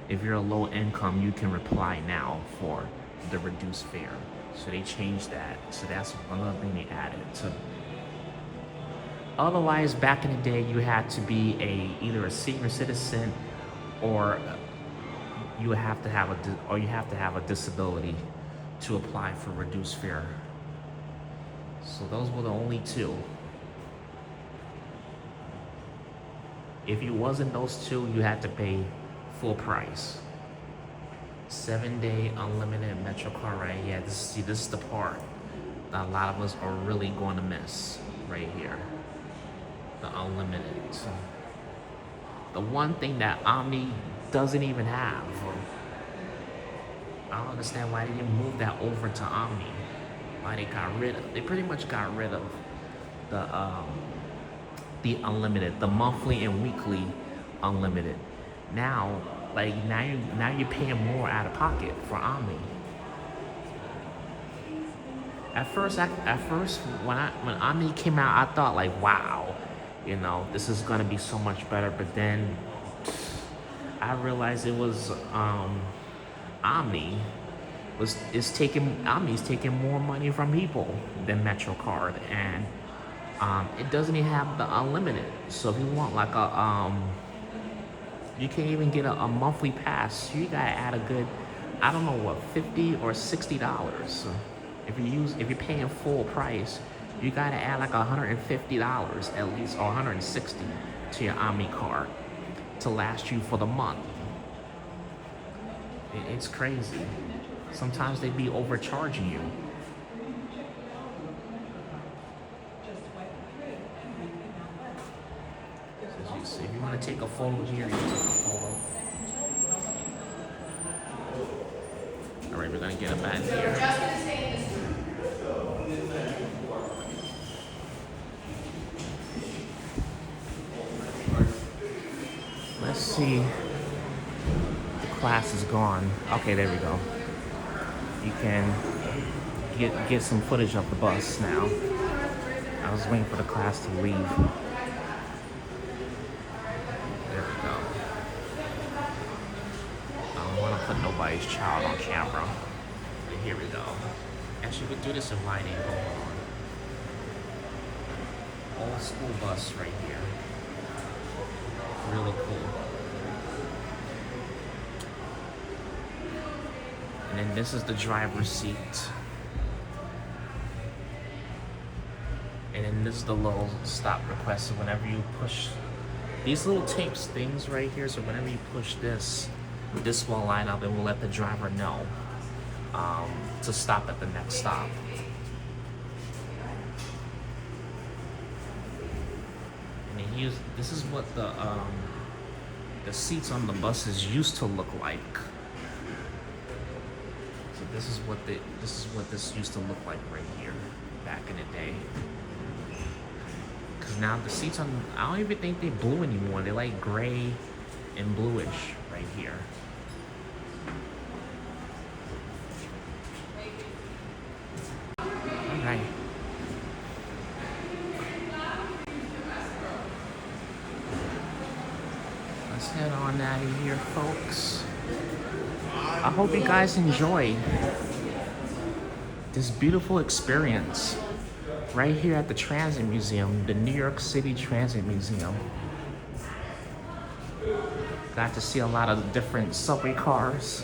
if you're a low income, you can apply now for the reduced fare. So they changed that. So that's another thing they added. So otherwise, back in the day, you had to be either a senior citizen or you have to have a disability to apply for reduced fare. So those were the only two. If you wasn't those two, you had to pay full price. 7-day unlimited MetroCard, right? Yeah, this is the part that a lot of us are really going to miss right here. The unlimited. So the one thing that Omni doesn't even have. I don't understand why they didn't move that over to Omni. Why they pretty much got rid of the unlimited, the monthly and weekly unlimited. Now you're paying more out of pocket for Omni. At first, when Omni came out, I thought like, wow, you know, this is gonna be so much better. But then I realized it was Omni's taking more money from people than MetroCard, and it doesn't even have the unlimited. So if you want like you can't even get a monthly pass. You gotta add a good, I don't know what, $50 or $60. If you're paying full price, you gotta add like $150 at least, or $160 to your Omni card to last you for the month. It's crazy. Sometimes they be overcharging you. So if you want to take a photo here, you take a photo. All right, we're gonna get a band here. Let's see. The class is gone. Okay, there we go. You can get some footage of the bus now. I was waiting for the class to leave. here we go. Actually, we do this in Rite Aid. Hold on. Old school bus right here. Really cool. And then this is the driver's seat. And then this is the little stop request. So whenever you push these little tapes things right here, so whenever you push this will line up and will let the driver know to stop at the next stop. And then this is what the seats on the buses used to look like. So this is what this used to look like right here back in the day. Cause now the seats on, I don't even think they're blue anymore. They're like gray and bluish right here. All right. Let's head on out of here, folks. I hope you guys enjoyed this beautiful experience right here at the Transit Museum, the New York City Transit Museum. Got to see a lot of different subway cars.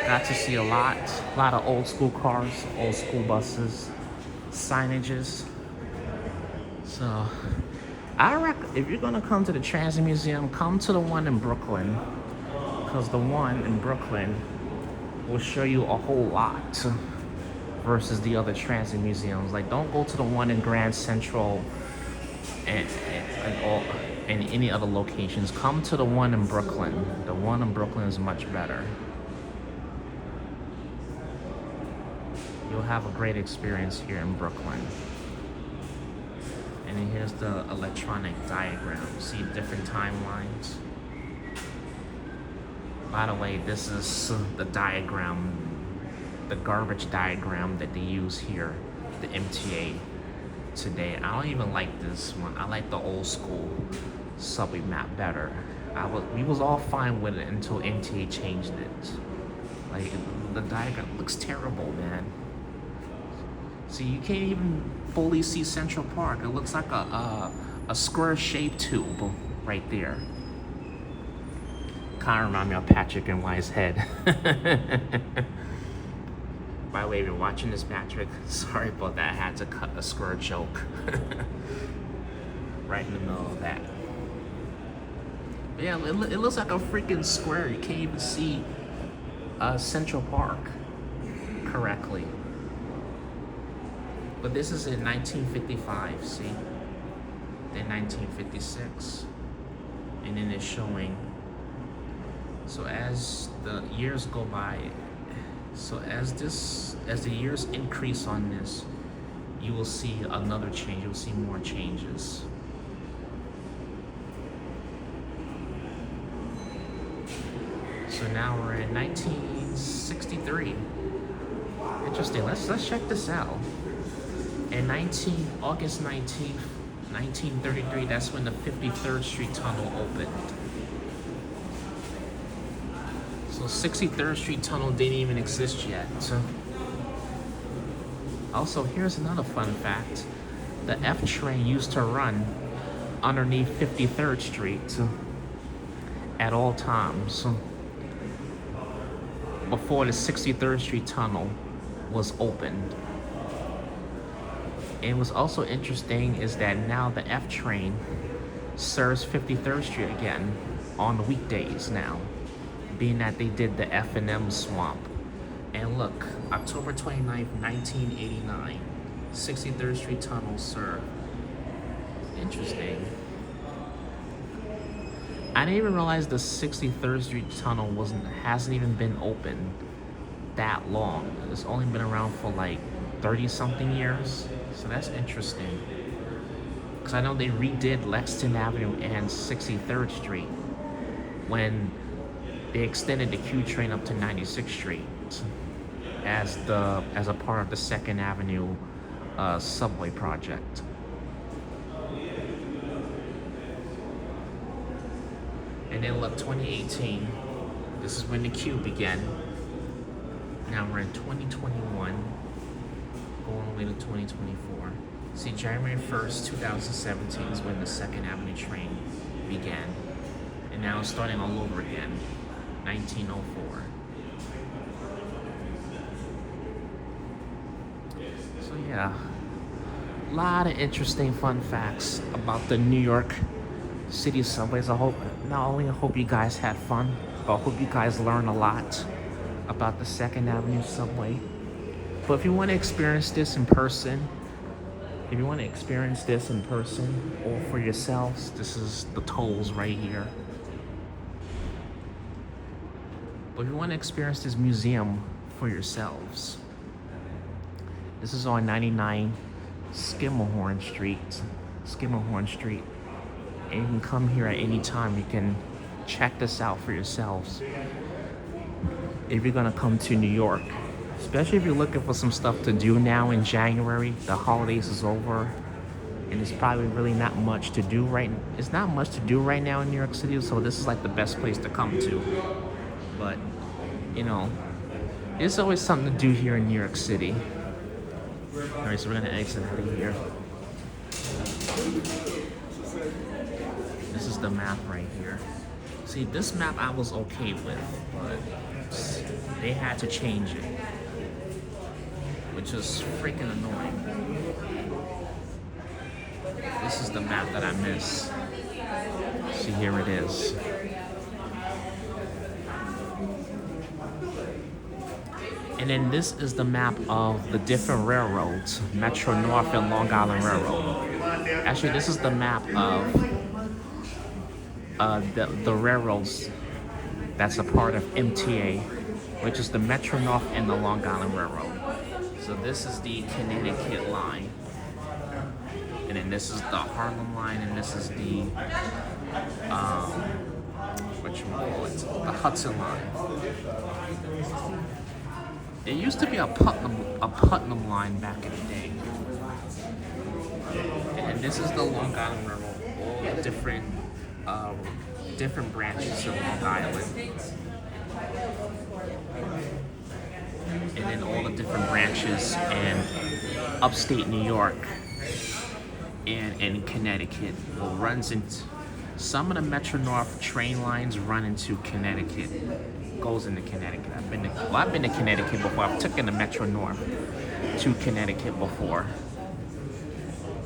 Got to see a lot of old school cars, old school buses, signages. So if you're gonna come to the Transit Museum, come to the one in Brooklyn, because the one in Brooklyn will show you a whole lot versus the other transit museums. Like, don't go to the one in Grand Central and any other locations. Come to the one in Brooklyn. The one in Brooklyn is much better. You'll have a great experience here in Brooklyn. And then here's the electronic diagram. See different timelines. By the way, this is the diagram, the garbage diagram that they use here, the MTA today. I don't even like this one. I like the old school subway map better. We was all fine with it until MTA changed it. Like, the diagram looks terrible, man. See, you can't even fully see Central Park. It looks like a square-shaped tube right there. Kind of remind me of Patrick and Wise Head. By the way, if you're watching this, Patrick, sorry about that. I had to cut a square joke right in the middle of that. But yeah, it looks like a freaking square. You can't even see Central Park correctly. But this is in 1955, see? Then 1956. And then it's showing. So as the years go by, as the years increase on this, you will see another change. You'll see more changes. So now we're in 1963. Interesting. Let's check this out. In August 19th, 1933, that's when the 53rd Street Tunnel opened. So 63rd Street Tunnel didn't even exist yet. Also, here's another fun fact. The F train used to run underneath 53rd Street at all times before the 63rd Street Tunnel was opened. And what's also interesting is that now the F train serves 53rd Street again on the weekdays now, being that they did the F&M swamp. And look, October 29th, 1989, 63rd Street Tunnel served. Interesting. I didn't even realize the 63rd Street Tunnel hasn't even been open that long. It's only been around for like 30-something years. So that's interesting. Because I know they redid Lexington Avenue and 63rd Street when they extended the Q train up to 96th Street as a part of the 2nd Avenue subway project. And And then look, 2018. This is when the queue began. Now we're in 2021, going all the way to 2024. See, January 1st, 2017 is when the Second Avenue train began. And now it's starting all over again, 1904. So yeah, a lot of interesting fun facts about the New York City subways. I hope, not only I hope you guys had fun, but I hope you guys learned a lot about the Second Avenue subway. But if you want to experience this in person, or for yourselves, this is the tolls right here. But if you want to experience this museum for yourselves, this is on 99 Skimmerhorn Street. And you can come here at any time. You can check this out for yourselves if you're gonna come to New York, especially if you're looking for some stuff to do now in January. The holidays is over, and it's probably really not much to do right now in New York City, so this is like the best place to come to. But you know, there's always something to do here in New York City. All right, so we're gonna exit out of here. This is the map right here. See, this map I was okay with, but they had to change it, which is freaking annoying. This is the map that I miss. See, here it is. And then this is the map of the different railroads, Metro North and Long Island Railroad. Actually, this is the map of the railroads that's a part of MTA, which is the Metro North and the Long Island Railroad. So this is the Connecticut line, and then this is the Harlem line, and this is the the Hudson line. It used to be a Putnam line back in the day. And this is the Long Island Railroad, all the different branches of Long Island. And then all the different branches in upstate New York and in Connecticut. Well, runs into some of the Metro North train lines run into Connecticut. Goes into Connecticut. I've been to Connecticut before. I've taken the Metro North to Connecticut before.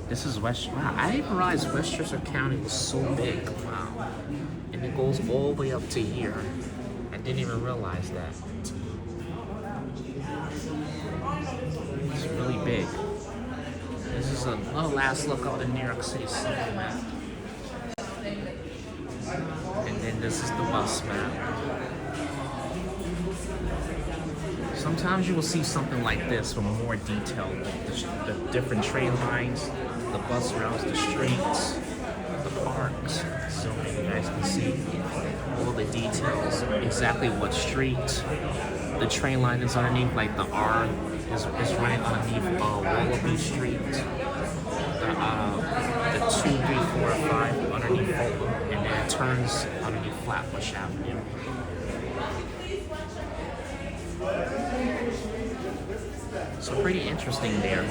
This is wow, I didn't realize Westchester County was so big. Wow. And it goes all the way up to here. I didn't even realize that. It's really big. This is another last look at the New York City subway map. And then this is the bus map. Sometimes you will see something like this with more detail. The different train lines, the bus routes, the streets, the parks. So you guys can see all the details, exactly what street the train line is underneath, like the R is running underneath Wallaby Street, the 2, 3, 4, 5 underneath Fulton, and then it turns underneath Flatbush Avenue. So pretty interesting there.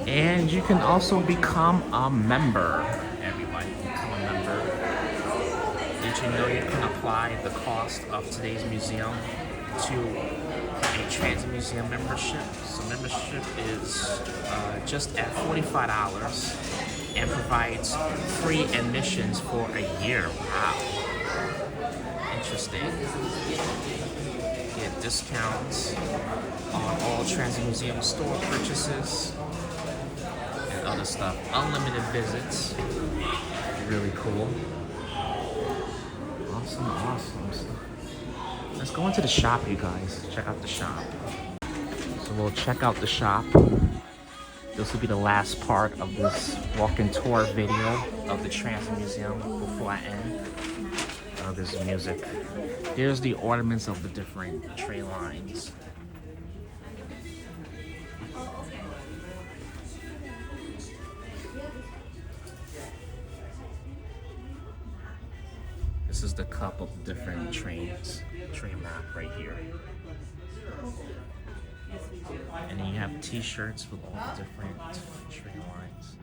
And you can also become a member. Everybody can become a member. Did you know you can apply the cost of today's museum to a transit museum membership? So membership is just at $45 and provides free admissions for a year. Wow. Interesting. Get discounts on all transit museum store purchases and other stuff. Unlimited visits. Really cool. Awesome stuff. Let's go into the shop, you guys. Check out the shop. So we'll check out the shop. This will be the last part of this walk-in tour video of the transit museum before I end. There's music. Here's the ornaments of the different train lines. This is the cup of different trains, train map right here. And then you have t-shirts with all the different train lines.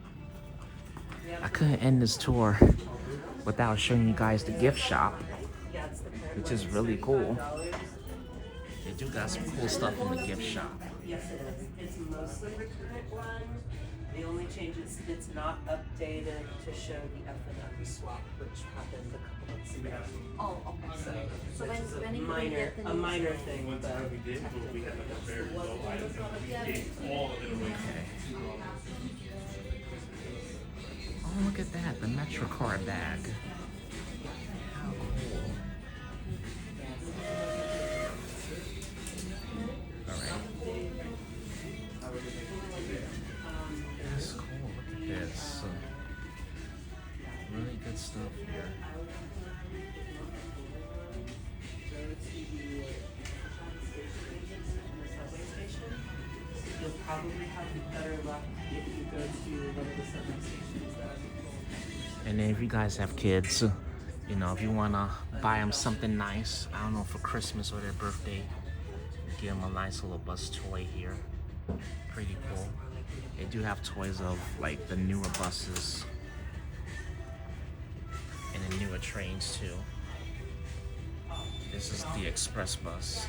I couldn't end this tour without showing you guys the gift shop, which is really cool. They do got some cool stuff in the gift shop. Yes, it is. It's mostly the current one. The only change is it's not updated to show the F&M swap, which happened a couple months ago. Oh, okay. So when It's when a are you gonna minor, get the a new minor stuff? thing, One but time we did, but we had like a very low item, and we gave all of it away. Oh, look at that, the MetroCard bag. How cool. Alright. That's cool, look at this. Really good stuff here. you'll probably have better luck if you go to one of the subway stations that are full. And then if you guys have kids, you know, if you wanna buy them something nice, I don't know, for Christmas or their birthday, give them a nice little bus toy here. Pretty cool. They do have toys of like the newer buses and the newer trains too. This is the express bus.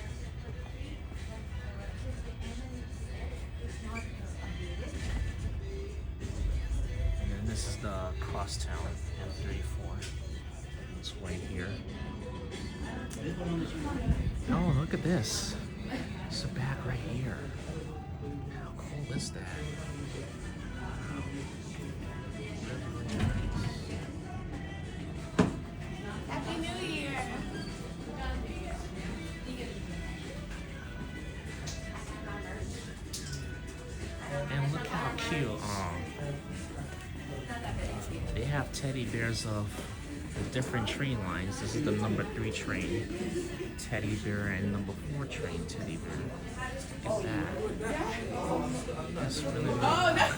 And then this is the crosstown M34. This way here. Oh, look at this. It's a bag right here. How cool is that? Happy New Year! And look how cute. They have teddy bears of the different train lines. This is the number 3 train teddy bear and number 4 train teddy bear. Look at that. That's really, really nice.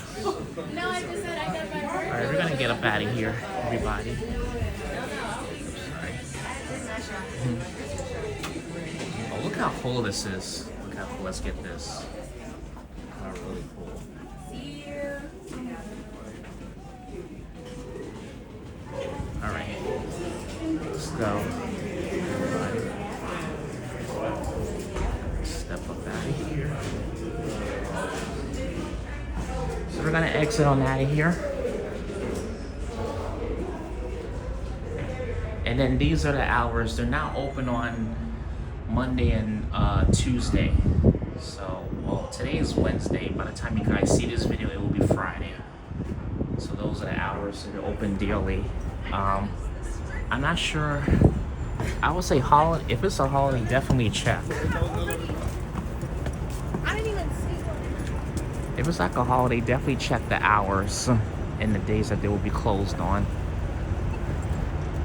No, I just said I got my birthday. Alright, we're gonna get up out of here, everybody. Sorry. Oh, look how cool this is. Look how cool. Let's get this. Look how really cool. See you. Alright. Let's go. Everybody. Step up out of here. So we're gonna exit on out of here. And then these are the hours. They're not open on Monday and Tuesday. So, well, today is Wednesday. By the time you guys see this video, it will be Friday. So those are the hours that are open daily. I'm not sure. I would say holiday. If it's a holiday, definitely check. I didn't even see. If it's like a holiday, definitely check the hours and the days that they will be closed on.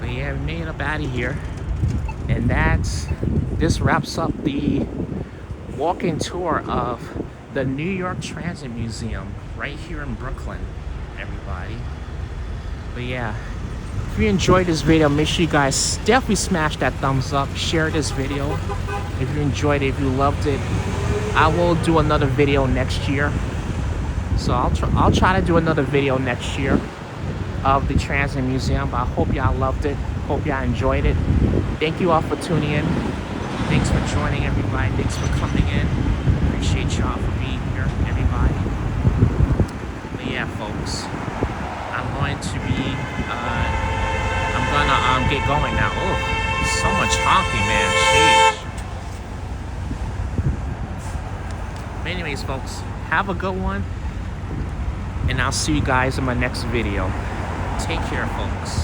But yeah, we made it up out of here. And this wraps up the walk-in tour of the New York Transit Museum right here in Brooklyn, everybody. But yeah, if you enjoyed this video, make sure you guys definitely smash that thumbs up, share this video if you enjoyed it, if you loved it. I will do another video next year. So I'll try to do another video next year of the Transit Museum. But I hope y'all loved it. Hope y'all enjoyed it. Thank you all for tuning in. Thanks for joining, everybody. Thanks for coming in. Appreciate y'all for being here, everybody. But yeah, folks, I'm going to be get going now. Oh, so much honking, man. Sheesh. But anyways, folks, have a good one. And I'll see you guys in my next video. Take care, folks.